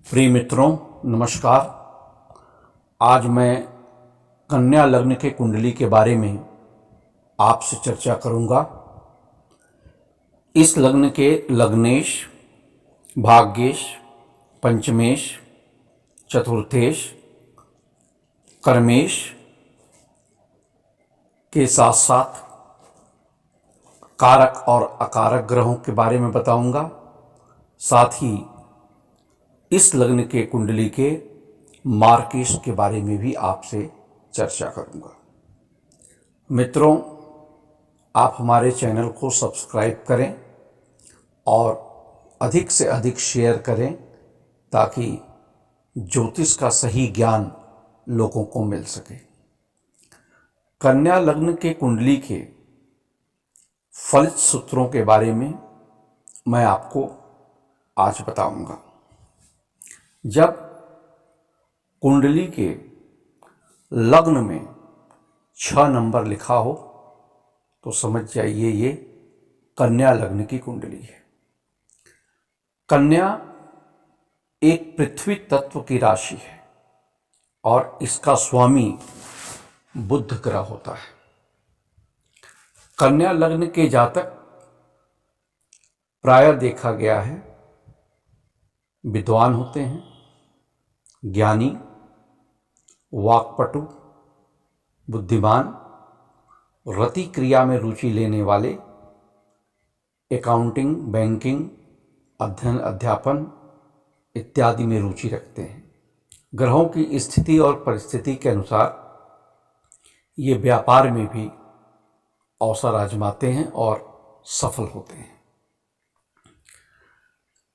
प्रिय मित्रों, नमस्कार। आज मैं कन्या लग्न के कुंडली के बारे में आपसे चर्चा करूंगा। इस लग्न के लग्नेश, भाग्येश, पंचमेश, चतुर्थेश, कर्मेश के साथ साथ कारक और अकारक ग्रहों के बारे में बताऊंगा। साथ ही इस लग्न के कुंडली के मार्केश के बारे में भी आपसे चर्चा करूंगा। मित्रों, आप हमारे चैनल को सब्सक्राइब करें और अधिक से अधिक शेयर करें ताकि ज्योतिष का सही ज्ञान लोगों को मिल सके। कन्या लग्न के कुंडली के फलित सूत्रों के बारे में मैं आपको आज बताऊंगा। जब कुंडली के लग्न में 6 नंबर लिखा हो तो समझ जाइए ये कन्या लग्न की कुंडली है। कन्या एक पृथ्वी तत्व की राशि है और इसका स्वामी बुध ग्रह होता है। कन्या लग्न के जातक प्रायः देखा गया है विद्वान होते हैं, ज्ञानी, वाक्पटु, बुद्धिमान, रति क्रिया में रुचि लेने वाले, अकाउंटिंग, बैंकिंग, अध्ययन, अध्यापन इत्यादि में रुचि रखते हैं। ग्रहों की स्थिति और परिस्थिति के अनुसार ये व्यापार में भी अवसर आजमाते हैं और सफल होते हैं।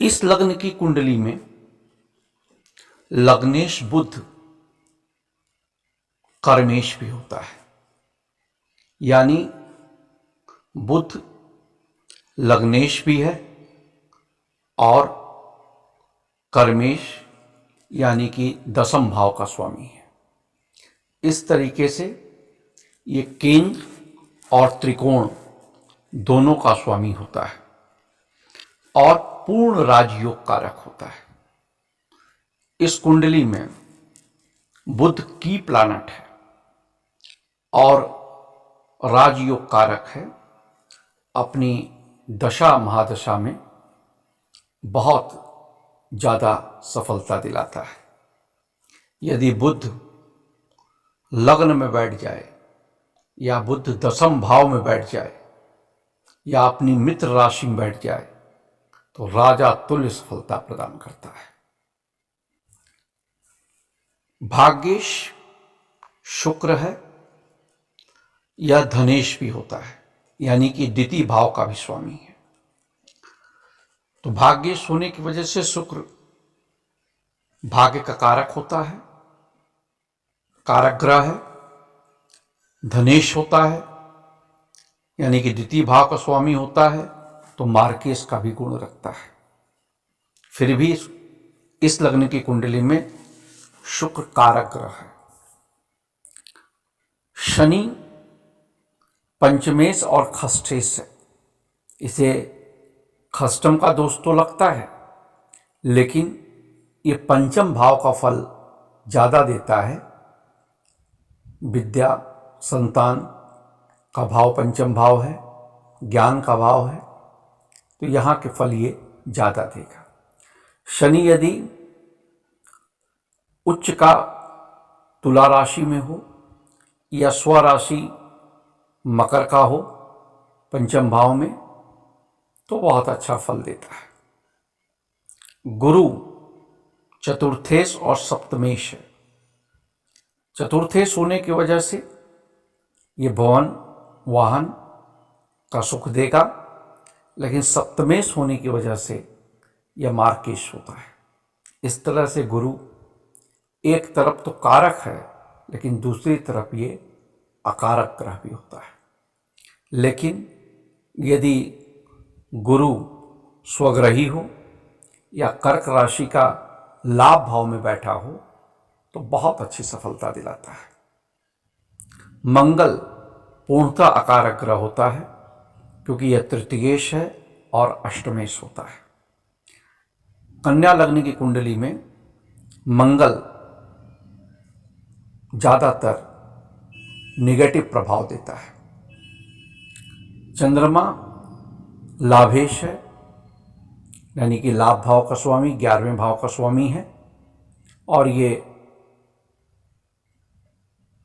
इस लग्न की कुंडली में लग्नेश बुध कर्मेश भी होता है, यानी बुध लग्नेश भी है और कर्मेश यानी कि दशम भाव का स्वामी है। इस तरीके से ये केंद्र और त्रिकोण दोनों का स्वामी होता है और पूर्ण राजयोग कारक होता है। इस कुंडली में बुध की प्लैनेट है और राजयोग कारक है। अपनी दशा महादशा में बहुत ज़्यादा सफलता दिलाता है। यदि बुध लग्न में बैठ जाए या बुध दशम भाव में बैठ जाए या अपनी मित्र राशि में बैठ जाए तो राजा तुल्य सफलता प्रदान करता है। भाग्येश शुक्र है या धनेश भी होता है, यानी कि द्वितीय भाव का भी स्वामी है। तो भाग्येश होने की वजह से शुक्र भाग्य का कारक होता है, कारक ग्रह है। धनेश होता है यानी कि द्वितीय भाव का स्वामी होता है, तो मार्केश का भी गुण रखता है। फिर भी इस लग्न की कुंडली में शुक्र कारक ग्रह है। शनि पंचमेश और खष्टेश है। इसे खष्टम का दोष तो लगता है, लेकिन ये पंचम भाव का फल ज़्यादा देता है। विद्या, संतान का भाव पंचम भाव है, ज्ञान का भाव है, तो यहाँ के फल ये ज़्यादा देगा। शनि यदि उच्च का तुला राशि में हो या स्वराशि मकर का हो पंचम भाव में, तो बहुत अच्छा फल देता है। गुरु चतुर्थेश और सप्तमेश है। चतुर्थेश होने की वजह से ये भवन वाहन का सुख देगा, लेकिन सप्तमेश होने की वजह से यह मार्केश होता है। इस तरह से गुरु एक तरफ तो कारक है, लेकिन दूसरी तरफ ये अकारक ग्रह भी होता है। लेकिन यदि गुरु स्वग्रही हो या कर्क राशि का लाभ भाव में बैठा हो तो बहुत अच्छी सफलता दिलाता है। मंगल पूर्णतः अकारक ग्रह होता है क्योंकि यह तृतीयेश है और अष्टमेश होता है। कन्या लग्न की कुंडली में मंगल ज़्यादातर निगेटिव प्रभाव देता है। चंद्रमा लाभेश है, यानी कि लाभ भाव का स्वामी, 11वें भाव का स्वामी है, और ये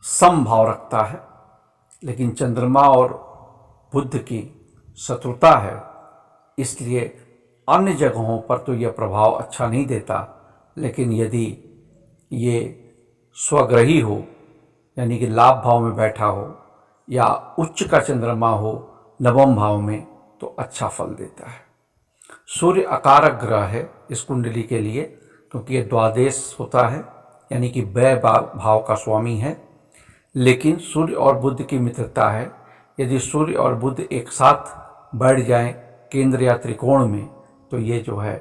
समभाव रखता है। लेकिन चंद्रमा और बुध की शत्रुता है, इसलिए अन्य जगहों पर तो यह प्रभाव अच्छा नहीं देता। लेकिन यदि ये स्वग्रही हो, यानी कि लाभ भाव में बैठा हो, या उच्च का चंद्रमा हो नवम भाव में, तो अच्छा फल देता है। सूर्य अकारक ग्रह है इस कुंडली के लिए, क्योंकि ये द्वादश होता है, यानी कि व्यय भाव का स्वामी है। लेकिन सूर्य और बुध की मित्रता है। यदि सूर्य और बुध एक साथ बैठ जाएं केंद्र या त्रिकोण में, तो ये जो है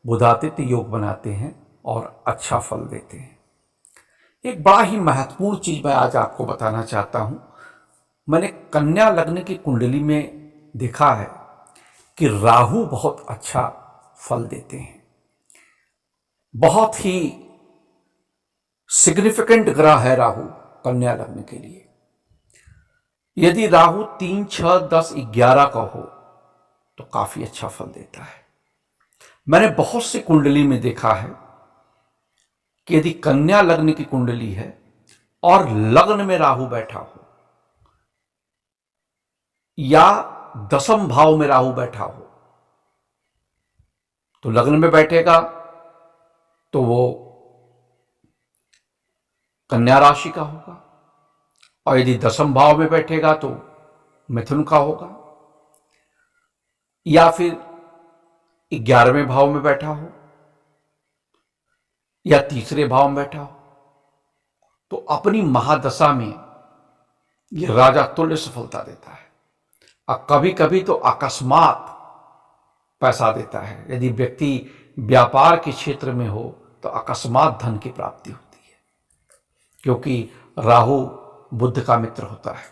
बुधादित्य योग बनाते हैं और अच्छा फल देते हैं। एक बड़ा ही महत्वपूर्ण चीज़ मैं आज आपको बताना चाहता हूँ। मैंने कन्या लग्न की कुंडली में देखा है कि राहु बहुत अच्छा फल देते हैं। बहुत ही सिग्निफिकेंट ग्रह है राहु कन्या लग्न के लिए। यदि राहु 3, 6, 10, 11 का हो तो काफी अच्छा फल देता है। मैंने बहुत सी कुंडली में देखा है कि यदि कन्या लग्न की कुंडली है और लग्न में राहु बैठा हो, या दसम भाव में राहु बैठा हो, तो लग्न में बैठेगा तो वो कन्या राशि का होगा, और यदि दसम भाव में बैठेगा तो मिथुन का होगा, या फिर 11वें भाव में बैठा हो या तीसरे भाव में बैठा हो, तो अपनी महादशा में यह राजा तुल्य सफलता देता है। और कभी कभी तो अकस्मात पैसा देता है। यदि व्यक्ति व्यापार के क्षेत्र में हो तो अकस्मात धन की प्राप्ति होती है, क्योंकि राहु बुध का मित्र होता है।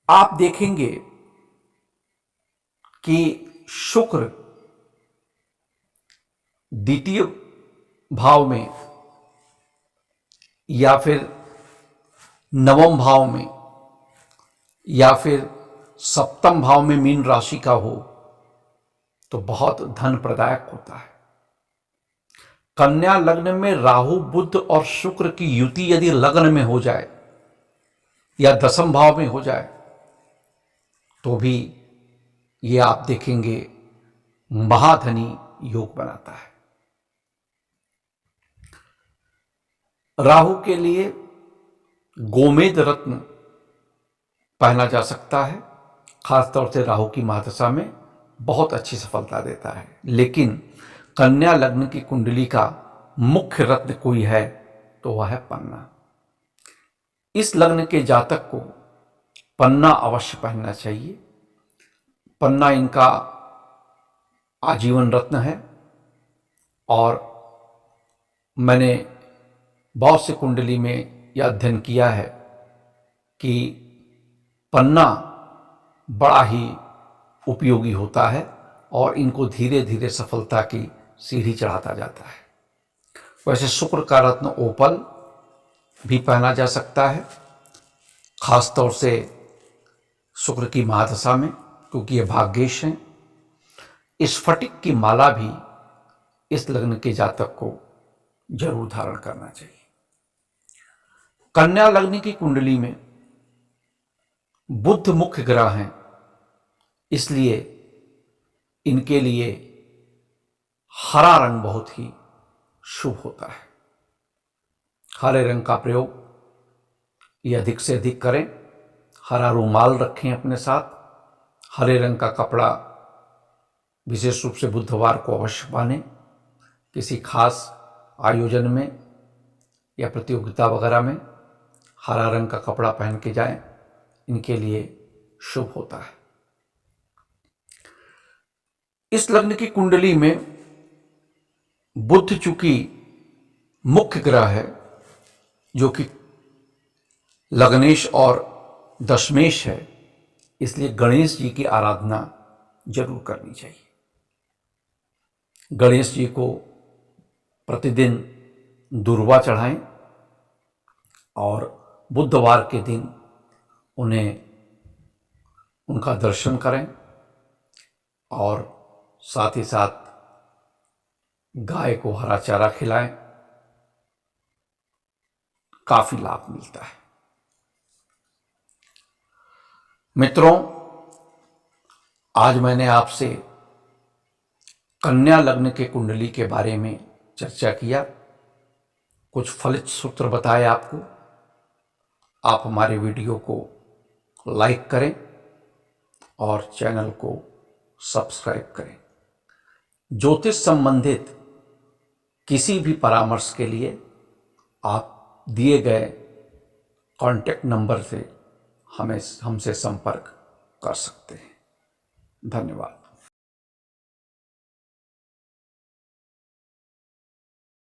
आप देखेंगे कि शुक्र द्वितीय भाव में या फिर नवम भाव में या फिर सप्तम भाव में मीन राशि का हो तो बहुत धन प्रदायक होता है। कन्या लग्न में राहु बुध और शुक्र की युति यदि लग्न में हो जाए या दसम भाव में हो जाए तो भी ये आप देखेंगे महाधनी योग बनाता है। राहु के लिए गोमेद रत्न पहना जा सकता है, खासतौर से राहु की महादशा में बहुत अच्छी सफलता देता है। लेकिन कन्या लग्न की कुंडली का मुख्य रत्न कोई है तो वह है पन्ना। इस लग्न के जातक को पन्ना अवश्य पहनना चाहिए। पन्ना इनका आजीवन रत्न है, और मैंने बहुत से कुंडली में यह अध्ययन किया है कि पन्ना बड़ा ही उपयोगी होता है और इनको धीरे धीरे सफलता की सीढ़ी चढ़ाता जाता है। वैसे शुक्र का रत्न ओपल भी पहना जा सकता है, खासतौर से शुक्र की महादशा में, क्योंकि ये भाग्येश हैं। स्फटिक की माला भी इस लग्न के जातक को जरूर धारण करना चाहिए। कन्या लग्न की कुंडली में बुध मुख्य ग्रह हैं, इसलिए इनके लिए हरा रंग बहुत ही शुभ होता है। हरे रंग का प्रयोग ये अधिक से अधिक करें। हरा रूमाल रखें अपने साथ। हरे रंग का कपड़ा विशेष रूप से बुधवार को अवश्य पहनें। किसी खास आयोजन में या प्रतियोगिता वगैरह में हरा रंग का कपड़ा पहन के जाएं, इनके लिए शुभ होता है। इस लग्न की कुंडली में बुध चूंकि मुख्य ग्रह है, जो कि लग्नेश और दशमेश है, इसलिए गणेश जी की आराधना जरूर करनी चाहिए। गणेश जी को प्रतिदिन दूर्वा चढ़ाएं और बुधवार के दिन उन्हें उनका दर्शन करें और साथ ही साथ गाय को हरा चारा खिलाएं। काफी लाभ मिलता है। मित्रों, आज मैंने आपसे कन्या लग्न के कुंडली के बारे में चर्चा किया, कुछ फलित सूत्र बताए आपको। आप हमारे वीडियो को लाइक करें और चैनल को सब्सक्राइब करें। ज्योतिष संबंधित किसी भी परामर्श के लिए आप दिए गए कॉन्टैक्ट नंबर से हमसे संपर्क कर सकते हैं। धन्यवाद।